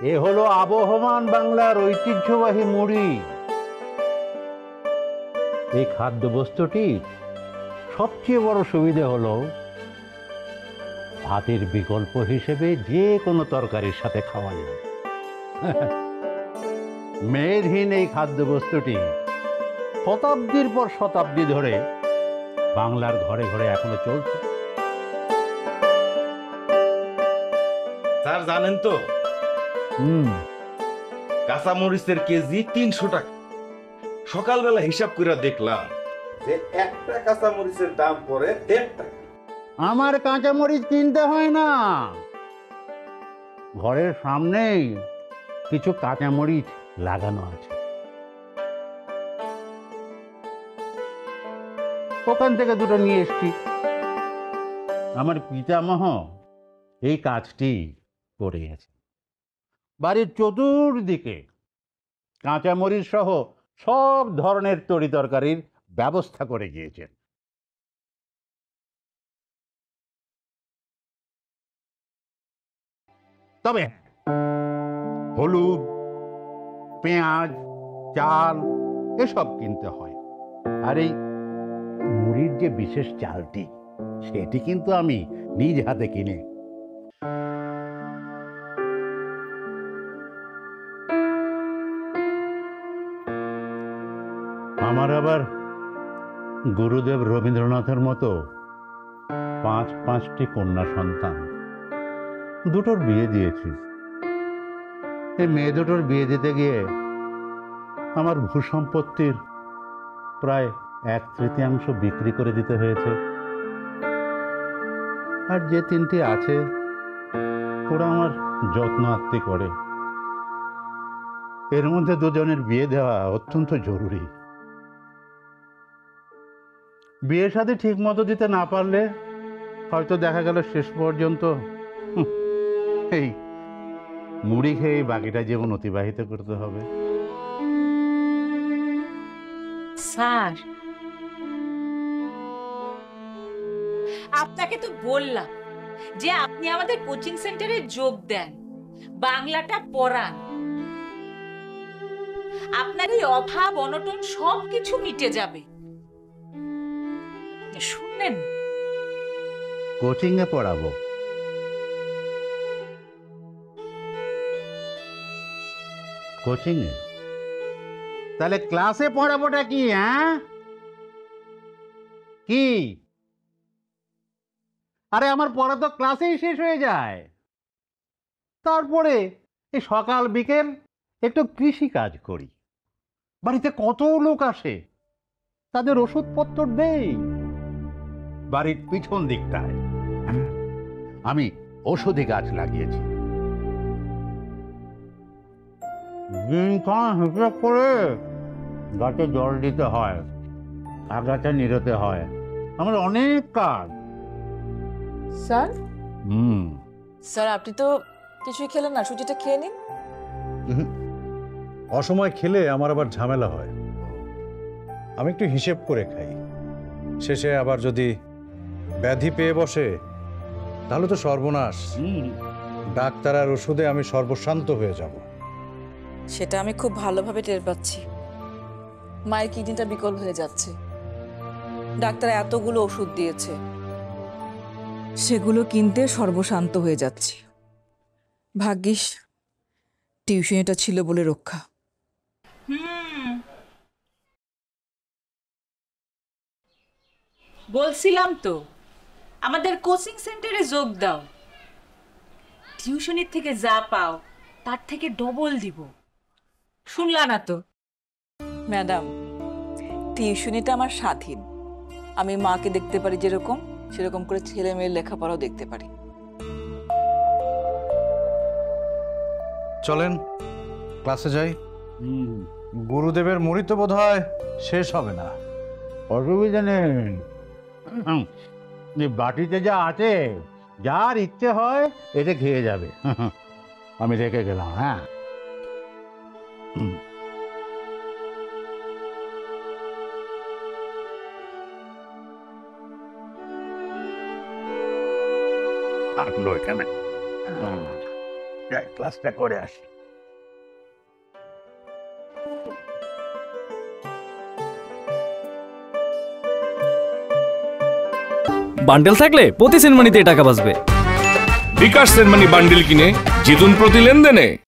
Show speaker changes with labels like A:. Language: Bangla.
A: এ হলো আবহমান বাংলার ঐতিহ্যবাহী মুড়ি। এই খাদ্যবস্তুটি সবচেয়ে বড় সুবিধে হলো ভাতের বিকল্প হিসেবে যে কোনো তরকারির সাথে খাওয়া যায়। মেদহীন এই খাদ্যবস্তুটি শতাব্দীর পর শতাব্দী ধরে বাংলার ঘরে ঘরে এখনো চলছে।
B: স্যার জানেন তো
A: হুম
B: কাঁচামরিচের কেজি 300 টাকা। সকালবেলা হিসাব করে দেখলাম যে একটা কাঁচামরিচের দাম পড়ে 1.5 টাকা।
A: আমার কাঁচামরিচ কিনতে হয় না, ঘরের সামনেই কিছু কাঁচামরিচ লাগানো আছে, ওখান থেকে দুটো নিয়ে এসছি। আমার পিতামহ এই কাজটি করে গেছে। বাড়ির চতুর্দিকে কাঁচামরিচ সহ সব ধরনের তরি তরকারির ব্যবস্থা করে গিয়েছেন। তবে হলুদ, পেঁয়াজ, চাল এসব কিনতে হয়। আর এই মুড়ির যে বিশেষ চালটি, সেটি কিন্তু আমি নিজ হাতে কিনে। আমার আবার গুরুদেব রবীন্দ্রনাথের মতো পাঁচটি কন্যা সন্তান, দুটোর বিয়ে দিয়েছি। এই মেয়ে দুটোর বিয়ে দিতে গিয়ে আমার ভূসম্পত্তির প্রায় 1/3 বিক্রি করে দিতে হয়েছে। আর যে 3টি আছে ওরা আমার যত্ন আত্তি করে। এর মধ্যে দুজনের বিয়ে দেওয়া অত্যন্ত জরুরি। বিয়ে শাদী ঠিক মতো দিতে না পারলে হয়তো দেখা গেল শেষ পর্যন্ত এই মুড়ি খেয়ে বাকিটা জীবন অতিবাহিত করতে হবে।
C: স্যার, আপনাকে তো বললাম যে আপনি আমাদের কোচিং সেন্টারে যোগ দেন, বাংলাটা পড়ান। আপনার এই অভাব অনটন সবকিছু মিটে যাবে। শুনলেন?
A: কোচিং এ পড়াবো? কোচিং এ? তাহলে ক্লাসে পড়াবোটা কি? হ্যাঁ কি? আরে আমার পড়া তো ক্লাসেই শেষ হয়ে যায়। তারপরে এই সকাল বিকেল একটু কৃষি কাজ করি। বাড়িতে কত লোক আসে, তাদের ওষুধপত্র দেই। বাড়ির পিছন দিকটায় আমি ঔষধি গাছ লাগিয়েছি। দিনক্ষণ হিসেব করে গাছে জল দিতে হয়, আগাছা নিরতে হয়, আমার অনেক কাজ।
D: স্যার,
A: হুম
D: স্যার আপনি তো কিছুই খেলেন না, সুজিটা খেয়ে নিন।
E: অসময় খেলে আমার আবার ঝামেলা হয়। আমি একটু হিসেব করে খাই, শেষে আবার যদি ব্যাধি পেয়ে বসে তাহলে তো সর্বনাশ। ডাক্তার আর ওষুধে আমি সর্বশান্ত হয়ে যাব।
D: সেটা আমি খুব ভালোভাবে টের পাচ্ছি। মায়ের কিডনিটা বিকল হয়ে যাচ্ছে, ডাক্তার এতগুলো ওষুধ দিয়েছে, সেগুলো কিনতে সর্বশান্ত হয়ে যাচ্ছি। ভাগ্যিস টিউশনিটা ছিল বলে রক্ষা।
C: বলছিলাম তো আমাদের কোচিং সেন্টারে যোগ দাও। টিউশনির থেকে যা পাও তার থেকে ডবল দিব। শুনলা না তো?
D: ম্যাডাম, টিউশনিটা আমার স্বাধীন। আমি মাকে দেখতে পারি যেরকম, সেরকম করে ছেলে মেয়ের লেখাপড়াও দেখতে পারি।
E: চলেন ক্লাসে যাই। গুরুদেবের মুড়ি তো বোধ হয় শেষ হবে না।
A: অসুবিধা নেই, বাটিতে যা আছে যার ইচ্ছে হয় এটা খেয়ে যাবে। আমি রেখে গেলাম। হ্যাঁ থাকলো এখানে।
F: যাই ক্লাসটা করে আসি।
G: বান্ডেল থাকলে প্রতি সেনমানিতে টাকা বাঁচবে।
H: বিকাশ সেনমানি বান্ডিল কিনে জিতুন প্রতি লেনদেনে।